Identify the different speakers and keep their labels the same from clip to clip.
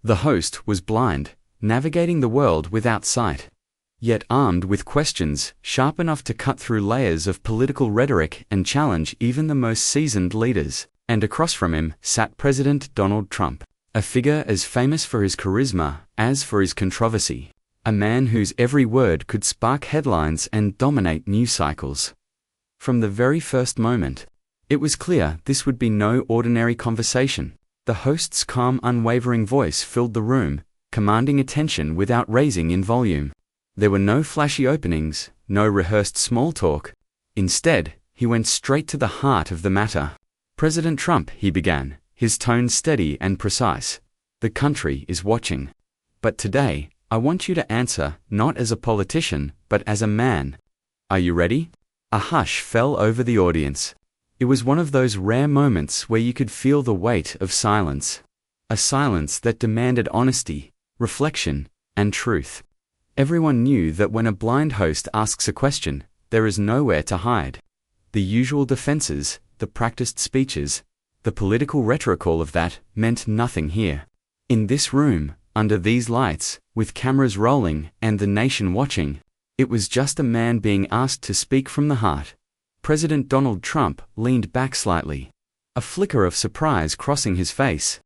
Speaker 1: The host was blind, navigating the world without sight, yet armed with questions sharp enough to cut through layers of political rhetoric and challenge even the most seasoned leaders. And across from him sat President Donald Trump, a figure as famous for his charisma as for his controversy, a man whose every word could spark headlines and dominate news cycles. From the very first moment, it was clear this would be no ordinary conversation. The host's calm, unwavering voice filled the room, commanding attention without raising in volume. There were no flashy openings, no rehearsed small talk. Instead, he went straight to the heart of the matter. "President Trump," he began, his tone steady and precise, "the country is watching. But today, I want you to answer not as a politician, but as a man. Are you ready?" A hush fell over the audience. It was one of those rare moments where you could feel the weight of silence. A silence that demanded honesty, reflection, and truth. Everyone knew that when a blind host asks a question, there is nowhere to hide. The usual defenses, the practiced speeches, the political rhetoric, all of that meant nothing here. In this room, under these lights, with cameras rolling and the nation watching, it was just a man being asked to speak from the heart. President Donald Trump leaned back slightly, a flicker of surprise crossing his face.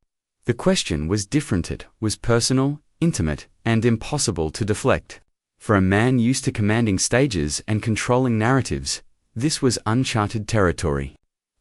Speaker 1: The question was different. It was personal, intimate, and impossible to deflect. For a man used to commanding stages and controlling narratives, this was uncharted territory.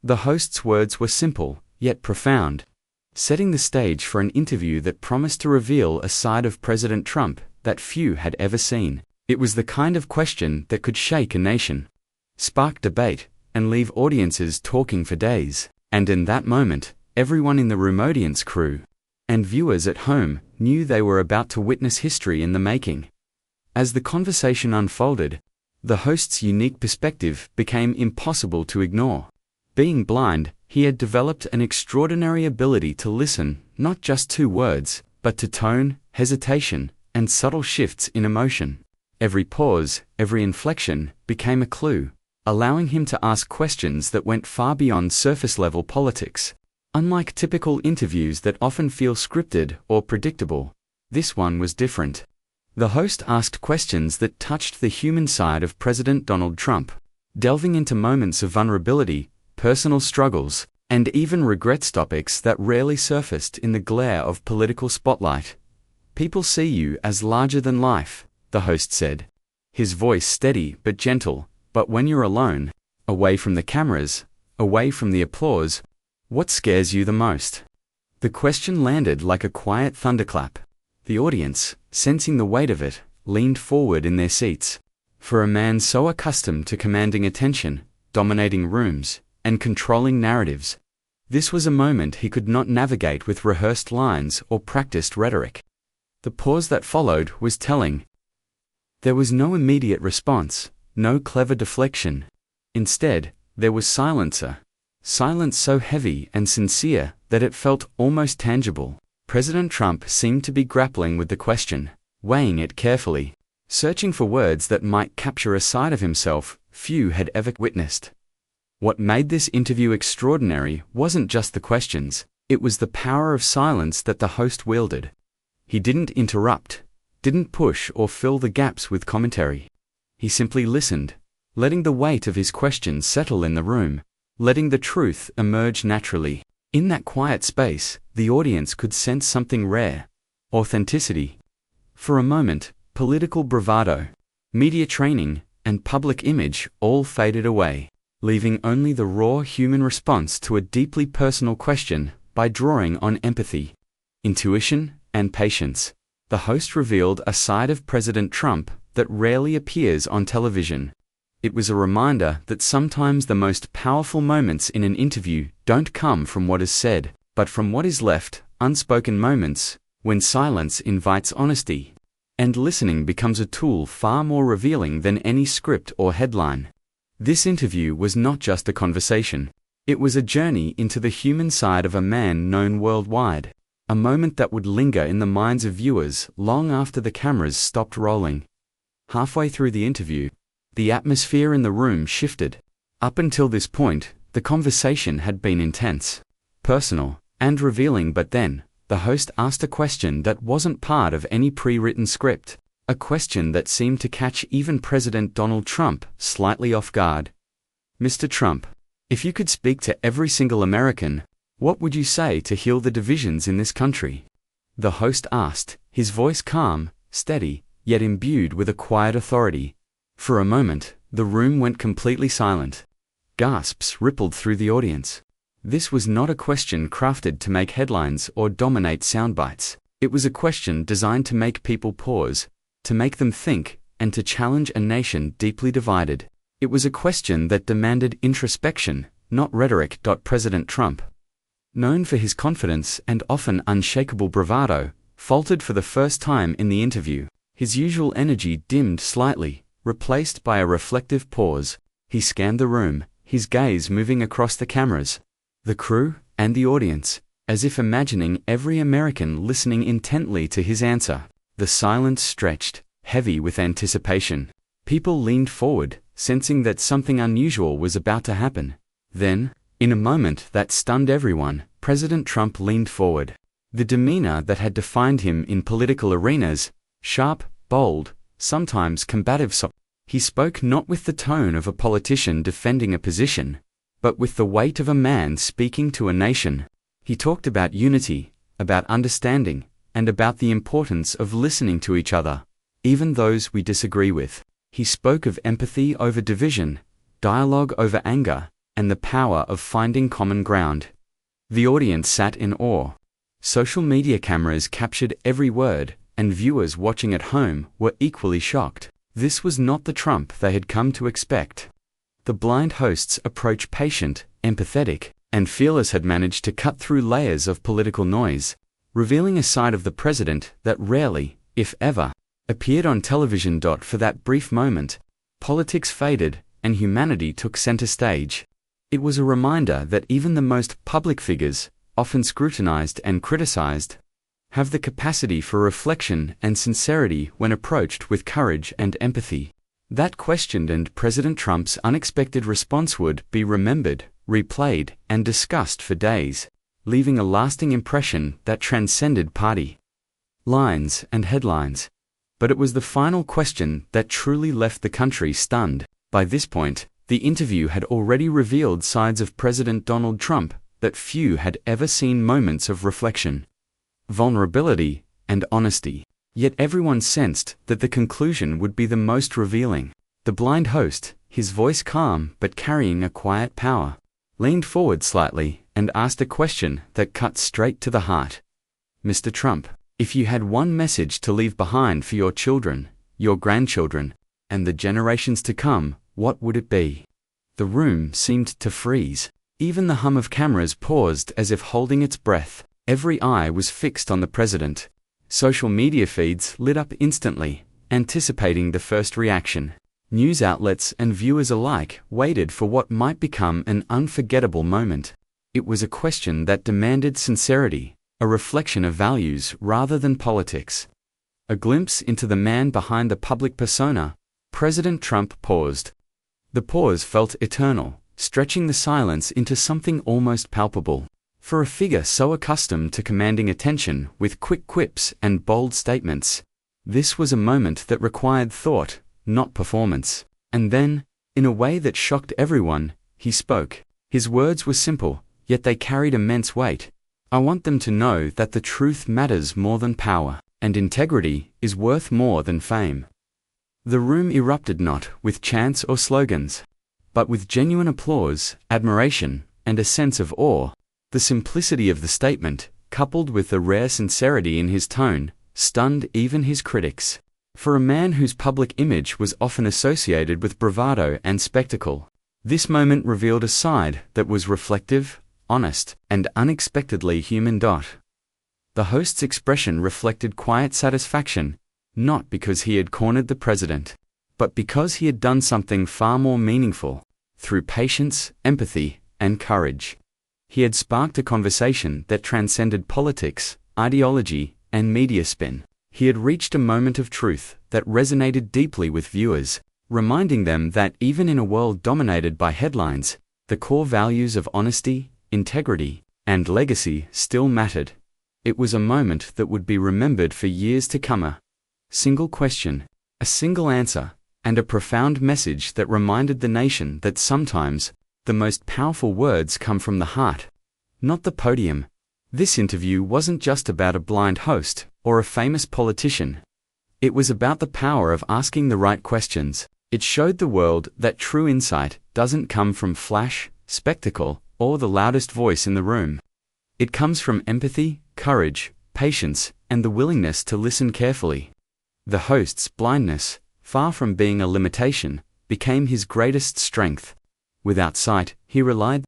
Speaker 1: The host's words were simple, yet profound, setting the stage for an interview that promised to reveal a side of President Trump that few had ever seen. It was the kind of question that could shake a nation, spark debate, and leave audiences talking for days. And in that moment, everyone in the room, audience, crew, and viewers at home, knew they were about to witness history in the making. As the conversation unfolded, the host's unique perspective became impossible to ignore. Being blind, he had developed an extraordinary ability to listen, not just to words, but to tone, hesitation, and subtle shifts in emotion. Every pause, every inflection, became a clue, allowing him to ask questions that went far beyond surface-level politics. Unlike typical interviews that often feel scripted or predictable, this one was different. The host asked questions that touched the human side of President Donald Trump, delving into moments of vulnerability, personal struggles, and even regrets, topics that rarely surfaced in the glare of political spotlight. "People see you as larger than life," the host said, his voice steady but gentle. "But when you're alone, away from the cameras, away from the applause, what scares you the most?" The question landed like a quiet thunderclap. The audience, sensing the weight of it, leaned forward in their seats. For a man so accustomed to commanding attention, dominating rooms, and controlling narratives, this was a moment he could not navigate with rehearsed lines or practiced rhetoric. The pause that followed was telling. There was no immediate response, no clever deflection. Instead, there was silence so heavy and sincere that it felt almost tangible. President Trump seemed to be grappling with the question, weighing it carefully, searching for words that might capture a side of himself few had ever witnessed. What made this interview extraordinary wasn't just the questions, it was the power of silence that the host wielded. He didn't interrupt, didn't push or fill the gaps with commentary. He simply listened, letting the weight of his questions settle in the room, letting the truth emerge naturally. In that quiet space, the audience could sense something rare: authenticity. For a moment, political bravado, media training, and public image all faded away, leaving only the raw human response to a deeply personal question by drawing on empathy, intuition, and patience. The host revealed a side of President Trump that rarely appears on television. It was a reminder that sometimes the most powerful moments in an interview don't come from what is said, but from what is left, unspoken moments, when silence invites honesty, and listening becomes a tool far more revealing than any script or headline. This interview was not just a conversation. It was a journey into the human side of a man known worldwide, a moment that would linger in the minds of viewers long after the cameras stopped rolling. Halfway through the interview, the atmosphere in the room shifted. Up until this point, the conversation had been intense, personal, and revealing, but then, The host asked a question that wasn't part of any pre-written script, a question that seemed to catch even President Donald Trump slightly off guard. Mr. Trump, if you could speak to every single American, what would you say to heal the divisions in this country? The host asked, his voice calm, steady, yet imbued with a quiet authority. For a moment, the room went completely silent. Gasps rippled through the audience. This was not a question crafted to make headlines or dominate soundbites. It was a question designed to make people pause, to make them think, and to challenge a nation deeply divided. It was a question that demanded introspection, not rhetoric. President Trump, known for his confidence and often unshakable bravado, faltered for the first time in the interview. His usual energy dimmed slightly, replaced by a reflective pause. He scanned the room, his gaze moving across the cameras, the crew, and the audience, as if imagining every American listening intently to his answer. The silence stretched, heavy with anticipation. People leaned forward, sensing that something unusual was about to happen. Then, in a moment that stunned everyone, President Trump leaned forward. The demeanor that had defined him in political arenas, sharp, bold, sometimes combative, he spoke not with the tone of a politician defending a position, but with the weight of a man speaking to a nation. He talked about unity, about understanding, and about the importance of listening to each other, even those we disagree with. He spoke of empathy over division, dialogue over anger, and the power of finding common ground. The audience sat in awe. Social media cameras captured every word, and viewers watching at home were equally shocked. This was not the Trump they had come to expect. The blind host's approach, patient, empathetic, and fearless, had managed to cut through layers of political noise, revealing a side of the president that rarely, if ever, appeared on television. For that brief moment, politics faded, and humanity took center stage. It was a reminder that even the most public figures, often scrutinized and criticized, have the capacity for reflection and sincerity when approached with courage and empathy. That questioned and President Trump's unexpected response would be remembered, replayed, and discussed for days, leaving a lasting impression that transcended party lines and headlines. But it was the final question that truly left the country stunned. By this point, the interview had already revealed sides of President Donald Trump that few had ever seen: moments of reflection, vulnerability, and honesty. Yet everyone sensed that the conclusion would be the most revealing. The blind host, his voice calm but carrying a quiet power, leaned forward slightly and asked a question that cut straight to the heart. Mr. Trump, if you had one message to leave behind for your children, your grandchildren, and the generations to come, what would it be? The room seemed to freeze. Even the hum of cameras paused as if holding its breath. Every eye was fixed on the president. Social media feeds lit up instantly, anticipating the first reaction. News outlets and viewers alike waited for what might become an unforgettable moment. It was a question that demanded sincerity, a reflection of values rather than politics. A glimpse into the man behind the public persona. President Trump paused. The pause felt eternal, stretching the silence into something almost palpable. For a figure so accustomed to commanding attention with quick quips and bold statements, this was a moment that required thought, not performance. And then, in a way that shocked everyone, he spoke. His words were simple, yet they carried immense weight. I want them to know that the truth matters more than power, and integrity is worth more than fame. The room erupted not with chants or slogans, but with genuine applause, admiration, and a sense of awe. The simplicity of the statement, coupled with the rare sincerity in his tone, stunned even his critics. For a man whose public image was often associated with bravado and spectacle, this moment revealed a side that was reflective, honest, and unexpectedly human. The host's expression reflected quiet satisfaction, not because he had cornered the president, but because he had done something far more meaningful. Through patience, empathy, and courage, he had sparked a conversation that transcended politics, ideology, and media spin. He had reached a moment of truth that resonated deeply with viewers, reminding them that even in a world dominated by headlines, the core values of honesty, integrity, and legacy still mattered. It was a moment that would be remembered for years to come. A single question, a single answer, and a profound message that reminded the nation that sometimes the most powerful words come from the heart, not the podium. This interview wasn't just about a blind host or a famous politician. It was about the power of asking the right questions. It showed the world that true insight doesn't come from flash, spectacle, or the loudest voice in the room. It comes from empathy, courage, patience, and the willingness to listen carefully. The host's blindness, far from being a limitation, became his greatest strength. Without sight, he relied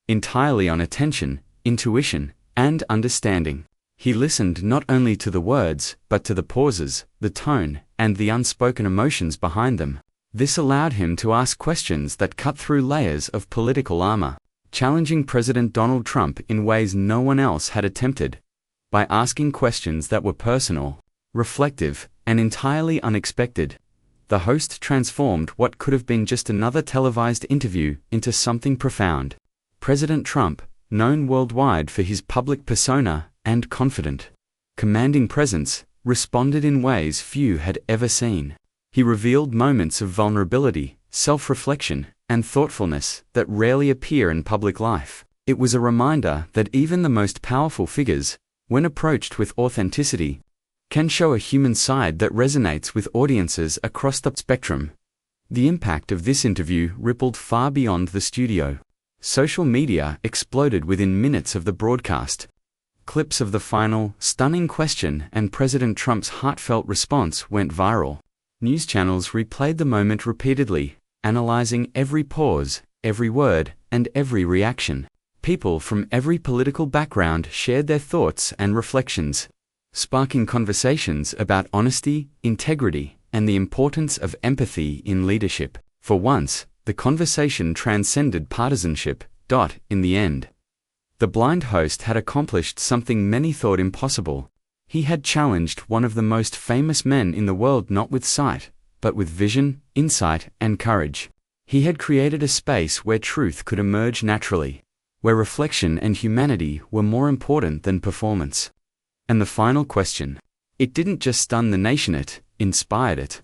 Speaker 1: entirely on attention, intuition, and understanding. He listened not only to the words, but to the pauses, the tone, and the unspoken emotions behind them. This allowed him to ask questions that cut through layers of political armor, challenging President Donald Trump in ways no one else had attempted. By asking questions that were personal, reflective, and entirely unexpected, the host transformed what could have been just another televised interview into something profound. President Trump, known worldwide for his public persona and confident, commanding presence, responded in ways few had ever seen. He revealed moments of vulnerability, self-reflection, and thoughtfulness that rarely appear in public life. It was a reminder that even the most powerful figures, when approached with authenticity, can show a human side that resonates with audiences across the spectrum. The impact of this interview rippled far beyond the studio. Social media exploded within minutes of the broadcast. Clips of the final, stunning question and President Trump's heartfelt response went viral. News channels replayed the moment repeatedly, analyzing every pause, every word, and every reaction. People from every political background shared their thoughts and reflections, sparking conversations about honesty, integrity, and the importance of empathy in leadership. For once, the conversation transcended partisanship. In the end, the blind host had accomplished something many thought impossible. He had challenged one of the most famous men in the world not with sight, but with vision, insight, and courage. He had created a space where truth could emerge naturally, where reflection and humanity were more important than performance. And the final question, it didn't just stun the nation, it inspired it.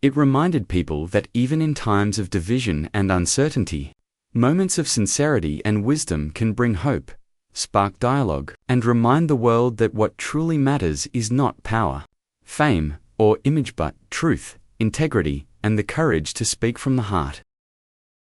Speaker 1: It reminded people that even in times of division and uncertainty, moments of sincerity and wisdom can bring hope, spark dialogue, and remind the world that what truly matters is not power, fame, or image but truth, integrity, and the courage to speak from the heart.